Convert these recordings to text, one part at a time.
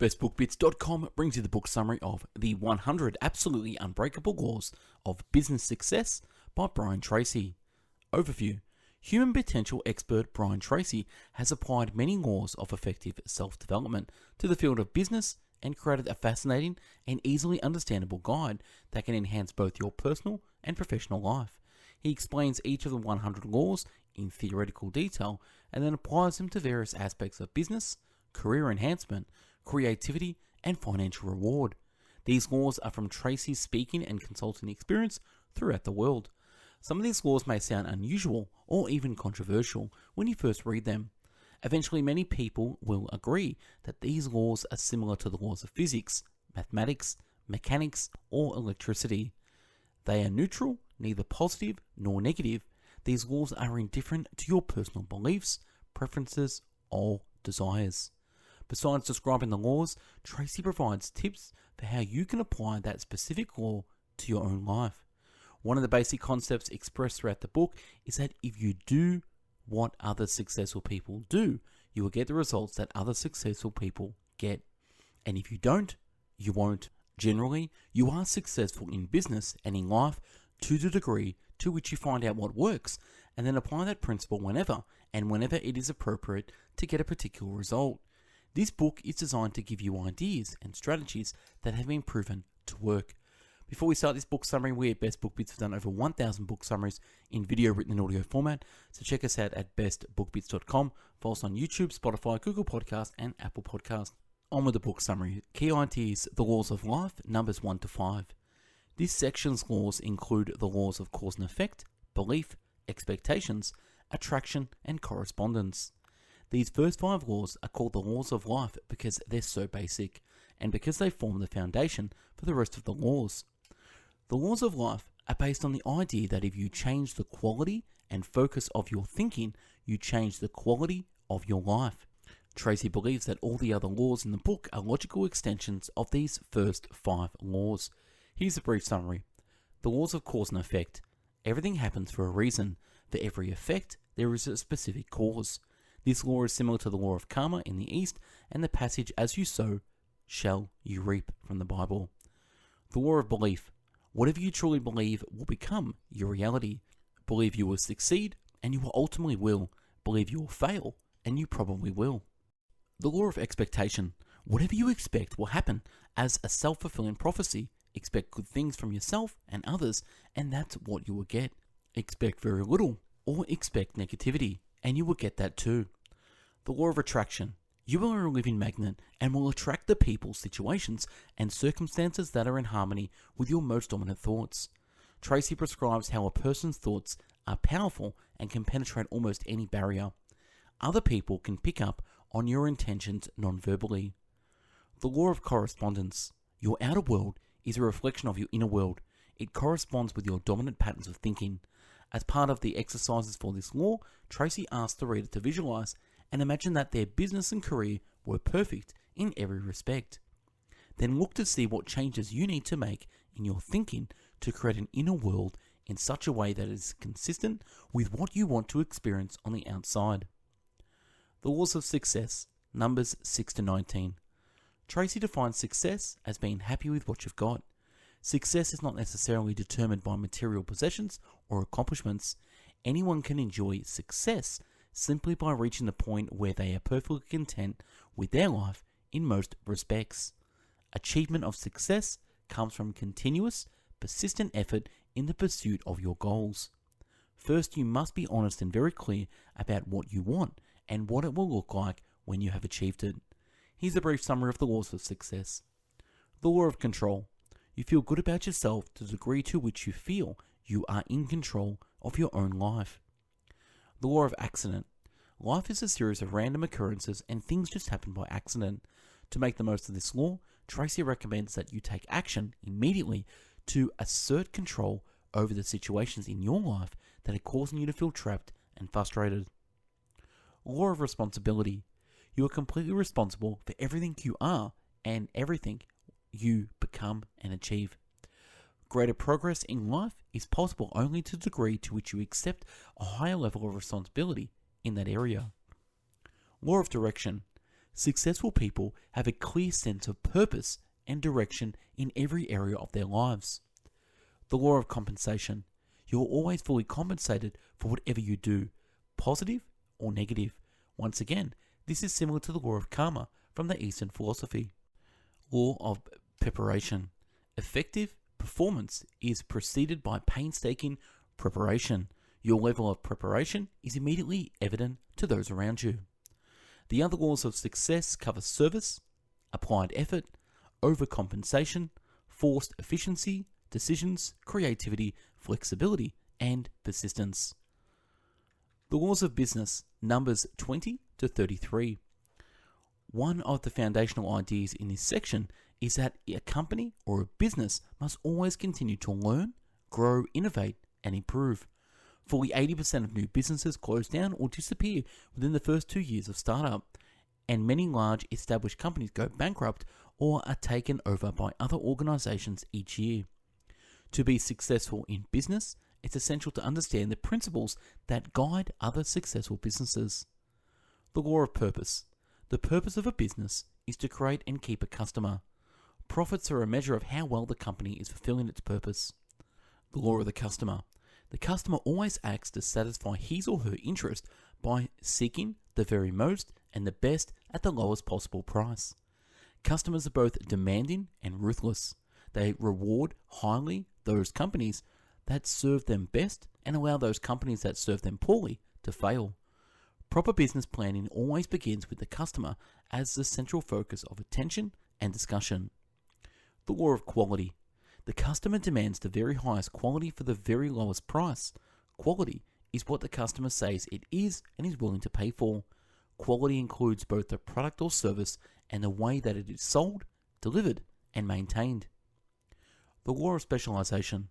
bestbookbits.com brings you the book summary of The 100 Absolutely Unbreakable Laws of Business Success by Byrne Tracy. Overview. Human potential expert Byrne Tracy has applied many laws of effective self-development to the field of business and created a fascinating and easily understandable guide that can enhance both your personal and professional life. He explains each of the 100 laws in theoretical detail and then applies them to various aspects of business, career enhancement, creativity, and financial reward. These laws are from Tracy's speaking and consulting experience throughout the world. Some of these laws may sound unusual or even controversial when you first read them. Eventually, many people will agree that these laws are similar to the laws of physics, mathematics, mechanics, or electricity. They are neutral, neither positive nor negative. These laws are indifferent to your personal beliefs, preferences, or desires. Besides describing the laws, Tracy provides tips for how you can apply that specific law to your own life. One of the basic concepts expressed throughout the book is that if you do what other successful people do, you will get the results that other successful people get. And if you don't, you won't. Generally, you are successful in business and in life to the degree to which you find out what works and then apply that principle whenever it is appropriate to get a particular result. This book is designed to give you ideas and strategies that have been proven to work. Before we start this book summary, we at Best Book Bits have done over 1,000 book summaries in video, written, and audio format. So check us out at bestbookbits.com. Follow us on YouTube, Spotify, Google Podcasts, and Apple Podcasts. On with the book summary. Key ideas: the laws of life, numbers 1 to 5. This section's laws include the laws of cause and effect, belief, expectations, attraction, and correspondence. These first 5 laws are called the laws of life because they're so basic, and because they form the foundation for the rest of the laws. The laws of life are based on the idea that if you change the quality and focus of your thinking, you change the quality of your life. Tracy believes that all the other laws in the book are logical extensions of these first 5 laws. Here's a brief summary. The laws of cause and effect. Everything happens for a reason. For every effect, there is a specific cause. This law is similar to the law of karma in the East and the passage, "As you sow, shall you reap," from the Bible. The law of belief. Whatever you truly believe will become your reality. Believe you will succeed, and you will ultimately will. Believe you will fail, and you probably will. The law of expectation. Whatever you expect will happen as a self-fulfilling prophecy. Expect good things from yourself and others, and that's what you will get. Expect very little, or expect negativity, and you will get that too. The law of attraction. You are a living magnet and will attract the people, situations, and circumstances that are in harmony with your most dominant thoughts. Tracy prescribes how a person's thoughts are powerful and can penetrate almost any barrier. Other people can pick up on your intentions non-verbally. The law of correspondence. Your outer world is a reflection of your inner world. It corresponds with your dominant patterns of thinking. As part of the exercises for this law, Tracy asked the reader to visualize and imagine that their business and career were perfect in every respect. Then look to see what changes you need to make in your thinking to create an inner world in such a way that is consistent with what you want to experience on the outside. The laws of success, numbers 6 to 19. Tracy defines success as being happy with what you've got. Success is not necessarily determined by material possessions or accomplishments. Anyone can enjoy success simply by reaching the point where they are perfectly content with their life in most respects. Achievement of success comes from continuous, persistent effort in the pursuit of your goals. First, you must be honest and very clear about what you want and what it will look like when you have achieved it. Here's a brief summary of the laws of success. The law of control. You feel good about yourself to the degree to which you feel you are in control of your own life. The law of accident. Life is a series of random occurrences and things just happen by accident. To make the most of this law, Tracy recommends that you take action immediately to assert control over the situations in your life that are causing you to feel trapped and frustrated. Law of responsibility. You are completely responsible for everything you are and everything you become and achieve. Greater progress in life is possible only to the degree to which you accept a higher level of responsibility in that area. Law of direction. Successful people have a clear sense of purpose and direction in every area of their lives. The law of compensation. You are always fully compensated for whatever you do, positive or negative. Once again, this is similar to the law of karma from the Eastern philosophy. Law of preparation. Effective performance is preceded by painstaking preparation. Your level of preparation is immediately evident to those around you. The other laws of success cover service, applied effort, overcompensation, forced efficiency, decisions, creativity, flexibility, and persistence. The laws of business, numbers 20 to 33. One of the foundational ideas in this section is that a company or a business must always continue to learn, grow, innovate, and improve. Fully 80% of new businesses close down or disappear within the first 2 years of startup, and many large established companies go bankrupt or are taken over by other organizations each year. To be successful in business, it's essential to understand the principles that guide other successful businesses. The law of purpose. The purpose of a business is to create and keep a customer. Profits are a measure of how well the company is fulfilling its purpose. The law of the customer. The customer always acts to satisfy his or her interest by seeking the very most and the best at the lowest possible price. Customers are both demanding and ruthless. They reward highly those companies that serve them best and allow those companies that serve them poorly to fail. Proper business planning always begins with the customer as the central focus of attention and discussion. The law of quality. The customer demands the very highest quality for the very lowest price. Quality is what the customer says it is and is willing to pay for. Quality includes both the product or service and the way that it is sold, delivered, and maintained. The law of specialization.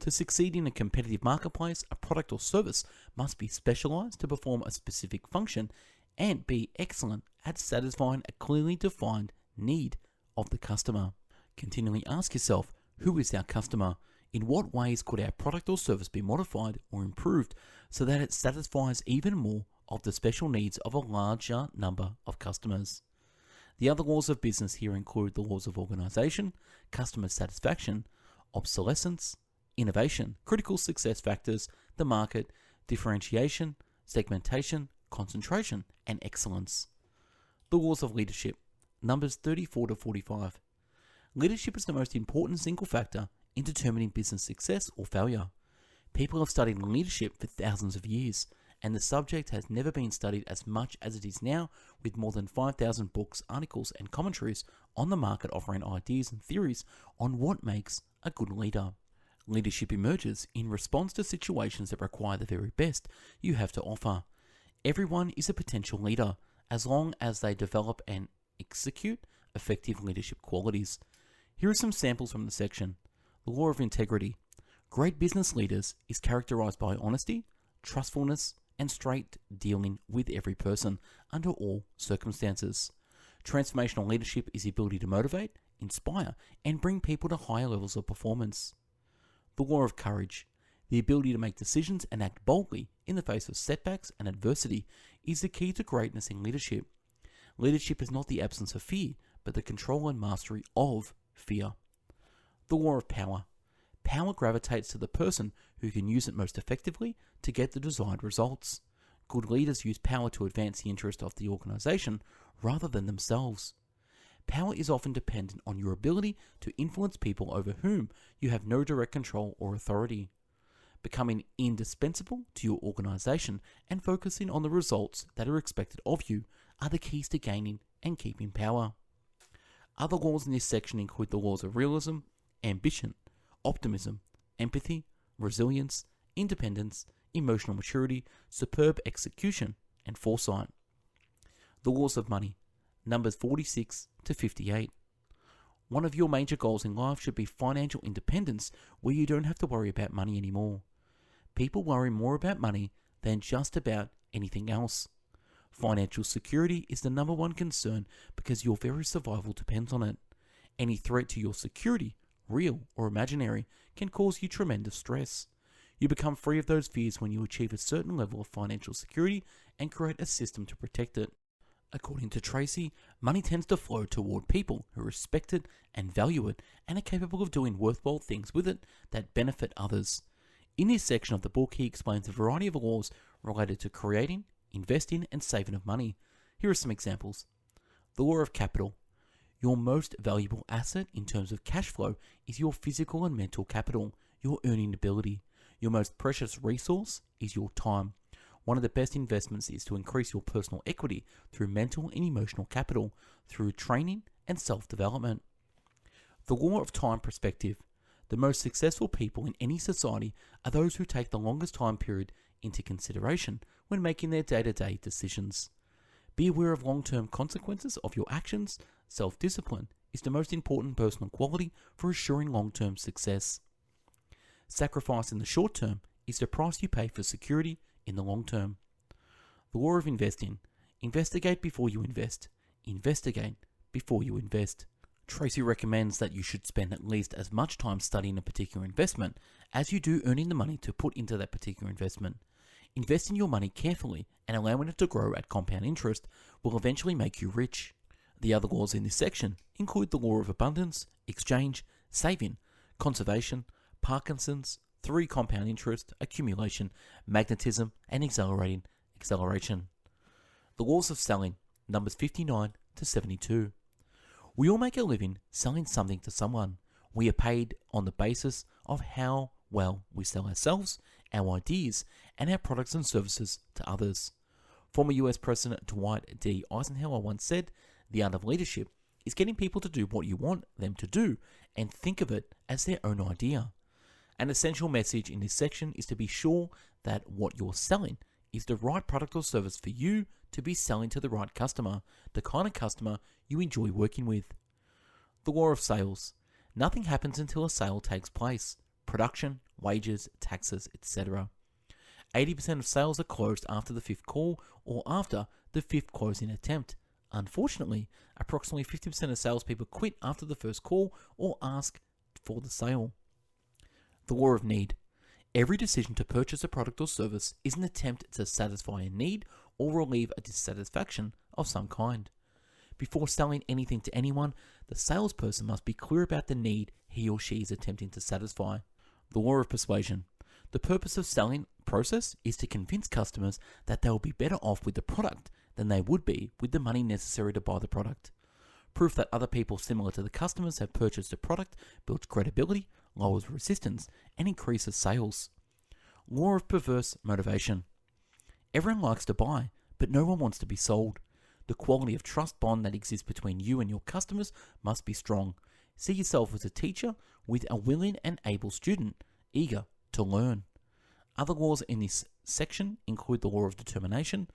To succeed in a competitive marketplace, a product or service must be specialized to perform a specific function and be excellent at satisfying a clearly defined need of the customer. Continually ask yourself, who is our customer? In what ways could our product or service be modified or improved so that it satisfies even more of the special needs of a larger number of customers? The other laws of business here include the laws of organization, customer satisfaction, obsolescence, innovation, critical success factors, the market, differentiation, segmentation, concentration, and excellence. The laws of leadership, numbers 34 to 45. Leadership is the most important single factor in determining business success or failure. People have studied leadership for thousands of years, and the subject has never been studied as much as it is now, with more than 5,000 books, articles, and commentaries on the market offering ideas and theories on what makes a good leader. Leadership emerges in response to situations that require the very best you have to offer. Everyone is a potential leader as long as they develop and execute effective leadership qualities. Here are some samples from the section. The law of integrity. Great business leaders is characterized by honesty, trustfulness, and straight dealing with every person under all circumstances. Transformational leadership is the ability to motivate, inspire, and bring people to higher levels of performance. The law of courage. The ability to make decisions and act boldly in the face of setbacks and adversity is the key to greatness in leadership. Leadership is not the absence of fear, but the control and mastery of fear. The law of power. Power gravitates to the person who can use it most effectively to get the desired results. Good leaders use power to advance the interest of the organization rather than themselves. Power is often dependent on your ability to influence people over whom you have no direct control or authority. Becoming indispensable to your organization and focusing on the results that are expected of you are the keys to gaining and keeping power. Other laws in this section include the laws of realism, ambition, optimism, empathy, resilience, independence, emotional maturity, superb execution, and foresight. The laws of money, numbers 46 to 58. One of your major goals in life should be financial independence, where you don't have to worry about money anymore. People worry more about money than just about anything else. Financial security is the number one concern because your very survival depends on it. Any threat to your security, real or imaginary, can cause you tremendous stress. You become free of those fears when you achieve a certain level of financial security and create a system to protect it. According to Tracy, money tends to flow toward people who respect it and value it and are capable of doing worthwhile things with it that benefit others. In this section of the book, he explains a variety of laws related to creating, investing, and saving of money. Here are some examples. The law of capital. Your most valuable asset in terms of cash flow is your physical and mental capital, your earning ability. Your most precious resource is your time. One of the best investments is to increase your personal equity through mental and emotional capital, through training and self-development. The law of time perspective. The most successful people in any society are those who take the longest time period into consideration when making their day-to-day decisions. Be aware of long-term consequences of your actions. Self-discipline is the most important personal quality for assuring long-term success. Sacrifice in the short term is the price you pay for security in the long term. The law of investing. Investigate before you invest. Investigate before you invest. Tracy recommends that you should spend at least as much time studying a particular investment as you do earning the money to put into that particular investment. Investing your money carefully and allowing it to grow at compound interest will eventually make you rich. The other laws in this section include the law of abundance, exchange, saving, conservation, Parkinson's, 3 compound interest, accumulation, magnetism, and acceleration. The laws of selling, numbers 59 to 72. We all make a living selling something to someone. We are paid on the basis of how well we sell ourselves, our ideas, and our products and services to others. Former US President Dwight D. Eisenhower once said, "The art of leadership is getting people to do what you want them to do and think of it as their own idea." An essential message in this section is to be sure that what you're selling is the right product or service for you to be selling to the right customer, the kind of customer you enjoy working with. The law of sales. Nothing happens until a sale takes place. Production, wages, taxes, etc. 80% of sales are closed after the 5th call or after the 5th closing attempt. Unfortunately, approximately 50% of salespeople quit after the first call or ask for the sale. The law of need. Every decision to purchase a product or service is an attempt to satisfy a need or relieve a dissatisfaction of some kind. Before selling anything to anyone, the salesperson must be clear about the need he or she is attempting to satisfy. The law of persuasion. The purpose of selling process is to convince customers that they will be better off with the product than they would be with the money necessary to buy the product. Proof that other people similar to the customers have purchased a product builds credibility, lowers resistance, and increases sales. Law of perverse motivation. Everyone likes to buy, but no one wants to be sold. The quality of trust bond that exists between you and your customers must be strong. See yourself as a teacher with a willing and able student, eager to learn. Other laws in this section include the law of determination,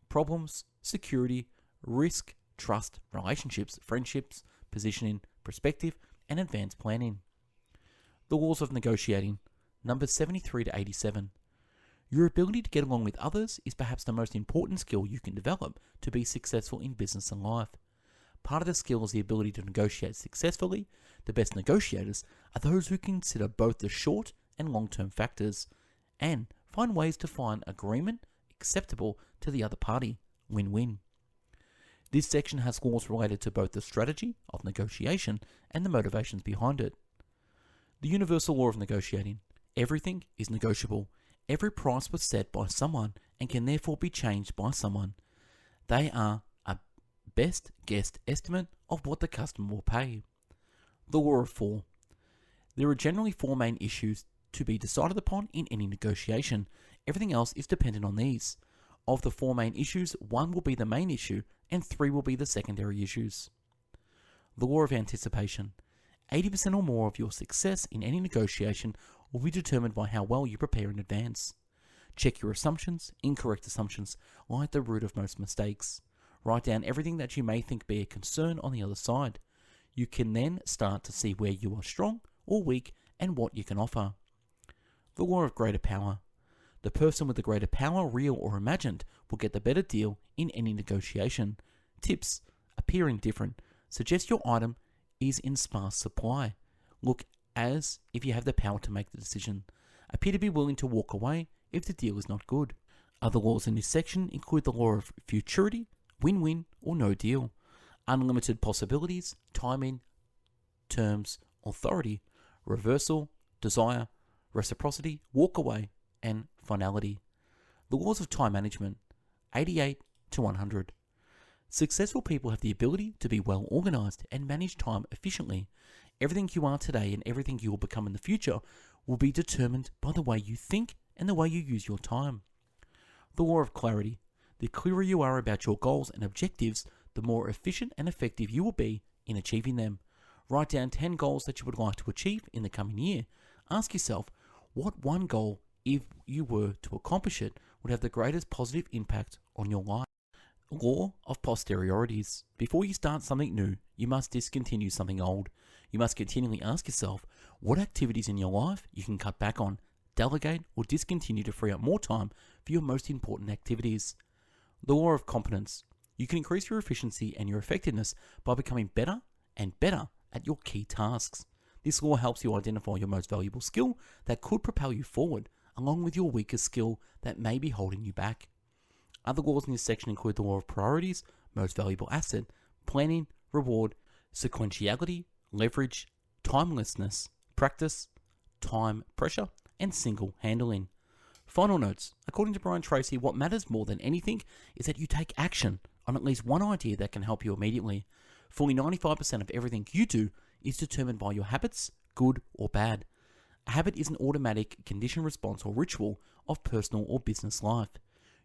problems, security, risk, trust, relationships, friendships, positioning, perspective, and advanced planning. The laws of negotiating, numbers 73 to 87. Your ability to get along with others is perhaps the most important skill you can develop to be successful in business and life. Part of the skill is the ability to negotiate successfully. The best negotiators are those who consider both the short and long-term factors and find ways to find agreement acceptable to the other party. Win-win. This section has laws related to both the strategy of negotiation and the motivations behind it. The universal law of negotiating. Everything is negotiable. Every price was set by someone and can therefore be changed by someone. They are a best guess estimate of what the customer will pay. The law of 4. There are generally 4 main issues to be decided upon in any negotiation. Everything else is dependent on these. Of the 4 main issues, 1 will be the main issue and 3 will be the secondary issues. The law of anticipation. 80% or more of your success in any negotiation will be determined by how well you prepare in advance. Check your assumptions. Incorrect assumptions lie at the root of most mistakes. Write down everything that you may think be a concern on the other side. You can then start to see where you are strong or weak and what you can offer. The law of greater power. The person with the greater power, real or imagined, will get the better deal in any negotiation. Tips. Appear indifferent. Suggest your item is in sparse supply. Look as if you have the power to make the decision. Appear to be willing to walk away if the deal is not good. Other laws in this section include the law of futurity, win-win or no deal, unlimited possibilities, timing, terms, authority, reversal, desire, reciprocity, walk away, and finality. The laws of time management, 88 to 100. Successful people have the ability to be well organized and manage time efficiently. Everything you are today and everything you will become in the future will be determined by the way you think and the way you use your time. The law of clarity. The clearer you are about your goals and objectives, the more efficient and effective you will be in achieving them. Write down 10 goals that you would like to achieve in the coming year. Ask yourself, what one goal, if you were to accomplish it, would have the greatest positive impact on your life? Law of posteriorities. Before you start something new, you must discontinue something old. You must continually ask yourself what activities in your life you can cut back on, delegate, or discontinue to free up more time for your most important activities. The law of competence. You can increase your efficiency and your effectiveness by becoming better and better at your key tasks. This law helps you identify your most valuable skill that could propel you forward, along with your weakest skill that may be holding you back. Other laws in this section include the law of priorities, most valuable asset, planning, reward, sequentiality, leverage, timelessness, practice, time pressure, and single handling. Final notes. According to Byrne Tracy, what matters more than anything is that you take action on at least one idea that can help you immediately. Fully 95% of everything you do is determined by your habits, good or bad. A habit is an automatic conditioned response or ritual of personal or business life.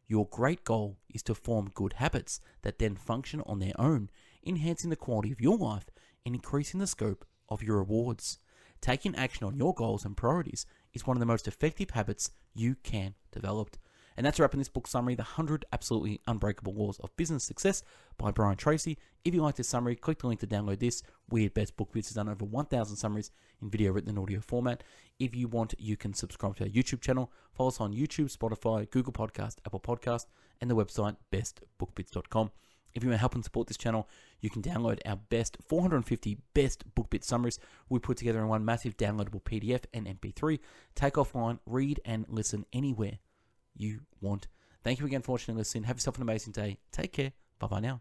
Your great goal is to form good habits that then function on their own, enhancing the quality of your life and increasing the scope of your rewards. Taking action on your goals and priorities is one of the most effective habits you can develop. And that's a wrap in this book summary, The 100 Absolutely Unbreakable Laws of Business Success by Byrne Tracy. If you like this summary, click the link to download this. We at Best Book Bits has done over 1,000 summaries in video, written, and audio format. If you want, you can subscribe to our YouTube channel. Follow us on YouTube, Spotify, Google Podcast, Apple Podcast, and the website bestbookbits.com. If you want to help and support this channel, you can download our best 450 best book bit summaries we put together in one massive downloadable PDF and MP3. Take offline, read, and listen anywhere you want. Thank you again for watching and listening. Have yourself an amazing day. Take care. Bye-bye now.